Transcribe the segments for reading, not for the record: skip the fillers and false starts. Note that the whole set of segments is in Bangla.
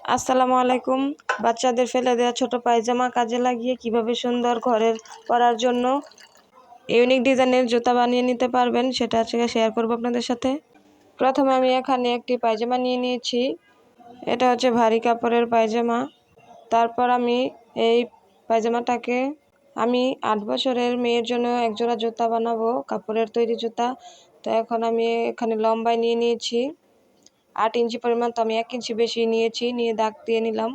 আসসালামু আলাইকুম। বাচ্চাদের ফেলে দেওয়া ছোট পায়জামা কাজে লাগিয়ে কিভাবে সুন্দর ঘরের পরার জন্য ইউনিক ডিজাইনের জুতা বানিয়ে নিতে পারবেন সেটা আজকে শেয়ার করব আপনাদের সাথে। প্রথমে আমি এখানে একটি পায়জামা নিয়ে নিয়েছি। এটা হচ্ছে ভারী কাপড়ের পায়জামা। তারপর আমি এই পায়জামাটাকে 8 বছরের মেয়ের জন্য একজোড়া জুতা বানাবো, কাপড়ের তৈরি জুতা। তো এখন আমি এখানে লম্বায় নিয়ে নিয়েছি 8 ইঞ্চি পরিমাণ। তো আমি 1 ইঞ্চি বেশি নিয়েছি, নিয়ে দাগ দিয়ে নিলাম।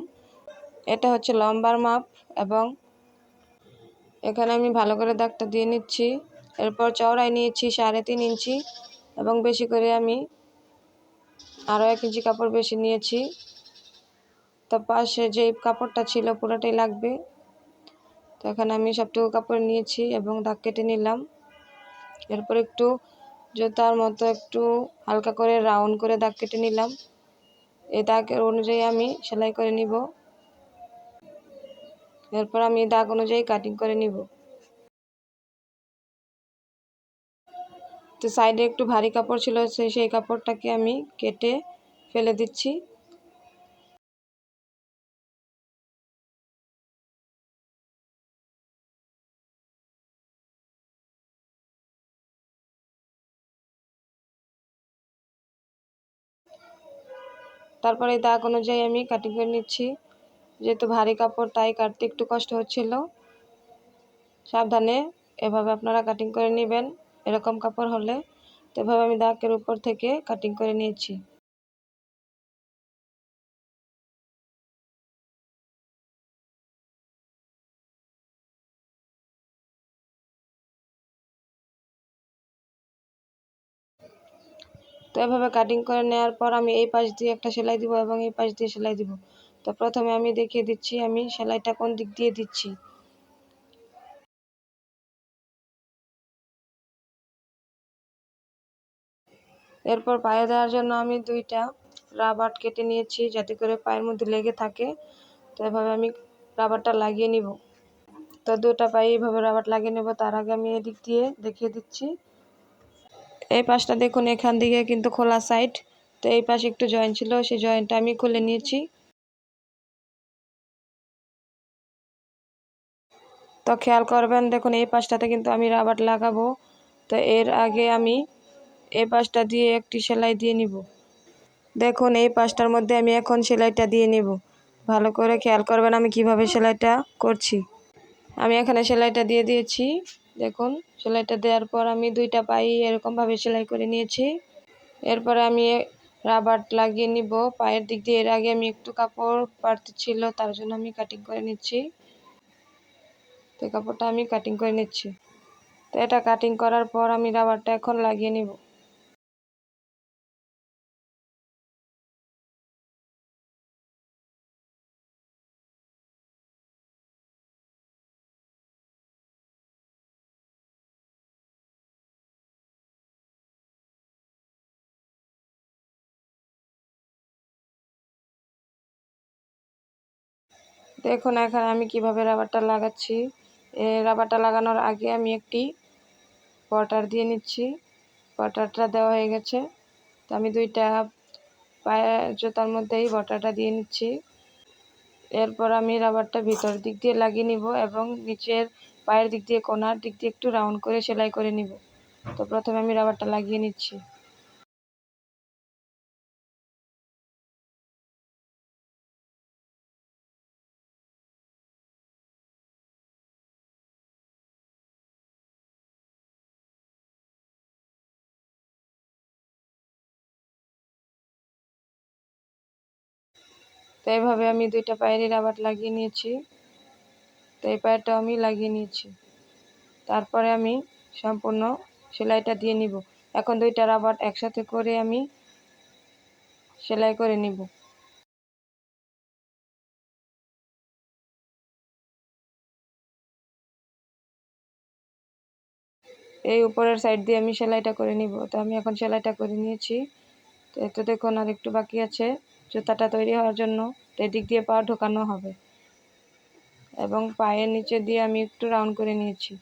এটা হচ্ছে লম্বার মাপ এবং এখানে আমি ভালো করে দাগটা দিয়ে নিচ্ছি। এরপর চওড়ায় নিয়েছি 3.5 ইঞ্চি এবং বেশি করে আমি আরও 1 ইঞ্চি কাপড় বেশি নিয়েছি। তো পাশে যে কাপড়টা ছিল পুরোটাই লাগবে। তো এখানে আমি সবটুকু কাপড় নিয়েছি এবং দাগ কেটে নিলাম। এরপর একটু জুতার মতো একটু হালকা করে রাউন্ড করে দাগ কেটে নিলাম। এই দাগের অনুযায়ী আমি সেলাই করে নিব। এরপর আমি দাগ অনুযায়ী কাটিং করে নিব। তো সাইডে একটু ভারী কাপড় ছিল, সেই কাপড়টাকে আমি কেটে ফেলে দিচ্ছি। তারপরে দাগ অনুযায়ী আমি কাটিং করে নিচ্ছি। যেহেতু ভারী কাপড় তাই কাটতে একটু কষ্ট হচ্ছিল। সাবধানে এভাবে আপনারা কাটিং করে নেবেন এরকম কাপড় হলে। তো এভাবে আমি দাগের উপর থেকে কাটিং করে নিয়েছি। তো এভাবে কাটিং করে নেওয়ার পর আমি এই পাশ দিয়ে একটা সেলাই দিব এবং এই পাশ দিয়ে সেলাই দিব। তো প্রথমে আমি দেখিয়ে দিচ্ছি আমি সেলাইটা কোন দিক দিয়ে দিচ্ছি। এরপর পায়ে দেওয়ার জন্য আমি 2টা রাবার কেটে নিয়েছি যাতে করে পায়ের মধ্যে লেগে থাকে। তো এভাবে আমি রাবারটা লাগিয়ে নিব। তো 2টা পায়ে এইভাবে রাবার লাগিয়ে নেব। তার আগে আমি এদিক দিয়ে দেখিয়ে দিচ্ছি। এই পাশটা দেখুন, এখান দিকে কিন্তু খোলা সাইড। তো এই পাশে একটু জয়েন্ট ছিল, সেই জয়েন্টটা আমি খুলে নিয়েছি। তো খেয়াল করবেন, দেখুন এই পাশটাতে কিন্তু আমি রাবার লাগাবো। তো এর আগে আমি এই পাশটা দিয়ে একটি সেলাই দিয়ে নিব। দেখুন এই পাশটার মধ্যে আমি এখন সেলাইটা দিয়ে নিব। ভালো করে খেয়াল করবেন আমি কিভাবে সেলাইটা করছি। আমি এখানে সেলাইটা দিয়ে দিয়েছি। দেখুন সেলাইটা দেওয়ার পর আমি 2টা পায়ে এরকমভাবে সেলাই করে নিয়েছি। এরপরে আমি রাবার লাগিয়ে নিব পায়ের দিক দিয়ে। এর আগে আমি একটু কাপড় বাড়তি ছিল, তার জন্য আমি কাটিং করে নিচ্ছি। তো কাপড়টা আমি কাটিং করে নিচ্ছি। তো এটা কাটিং করার পর আমি রাবারটা এখন লাগিয়ে নিব। দেখুন এখানে আমি কিভাবে রাবারটা লাগাচ্ছি। রাবারটা লাগানোর আগে আমি একটি বর্ডার দিয়ে নিচ্ছি। বর্ডারটা দেওয়া হয়ে গেছে। তো আমি 2টা পায়ে জুতার মধ্যেই বর্ডারটা দিয়ে নিচ্ছি। এরপর আমি রাবারটা ভিতর দিক দিয়ে লাগিয়ে নিব এবং নিচের পায়ের দিক দিয়ে কোণার দিক দিয়ে একটু রাউন্ড করে সেলাই করে নিব। তো প্রথমে আমি রাবারটা লাগিয়ে নিচ্ছি। তো এইভাবে আমি 2টা পায়েরই রাবার লাগিয়ে নিয়েছি। তো এই পায়েরটাও আমি লাগিয়ে নিয়েছি। তারপরে আমি সম্পূর্ণ সেলাইটা দিয়ে নিব। এখন 2টা রাবার একসাথে করে আমি সেলাই করে নিব। এই উপরের সাইড দিয়ে আমি সেলাইটা করে নিব। তো আমি এখন সেলাইটা করে নিয়েছি। তো এতে দেখুন আর একটু বাকি আছে জুতাটা তৈরি হওয়ার জন্য। তো এদিক দিয়ে পা ঢোকানো হবে এবং পায়ের নিচে দিয়ে আমি একটু রাউন্ড করে নিয়েছি।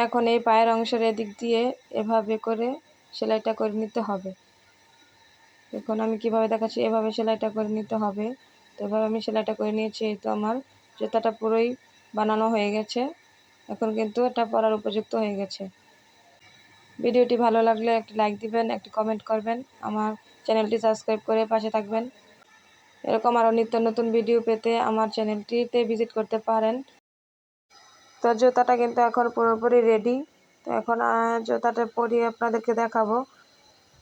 এখন এই পায়ের অংশের এদিক দিয়ে এভাবে করে সেলাইটা করে নিতে হবে। দেখুন আমি কিভাবে দেখাচ্ছি, এভাবে সেলাইটা করে নিতে হবে। তো এভাবে আমি সেলাইটা করে নিয়েছি। এই তো আমার জুতাটা পুরোই বানানো হয়ে গেছে। এখন কিন্তু এটা পরার উপযুক্ত হয়ে গেছে। ভিডিওটি ভালো লাগলে একটি লাইক দিবেন, একটি কমেন্ট করবেন, আমার চ্যানেলটি সাবস্ক্রাইব করে পাশে থাকবেন। এরকম আরও নিত্য নতুন ভিডিও পেতে আমার চ্যানেলটিতে ভিজিট করতে পারেন। তো জুতাটা কিন্তু এখন পুরোপুরি রেডি। তো এখন জুতাটা পরিয়ে আপনাদেরকে দেখাবো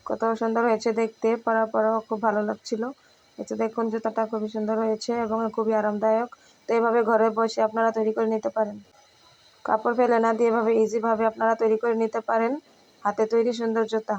কত সুন্দর হয়েছে দেখতে। পরার পরেও খুব ভালো লাগছিল। এতে দেখুন জুতাটা খুবই সুন্দর হয়েছে এবং খুবই আরামদায়ক। তো এইভাবে ঘরে বসে আপনারা তৈরি করে নিতে পারেন। কাপড় ফেলে না দিয়ে এভাবে ইজিভাবে আপনারা তৈরি করে নিতে পারেন হাতে তৈরি সুন্দর জুতা।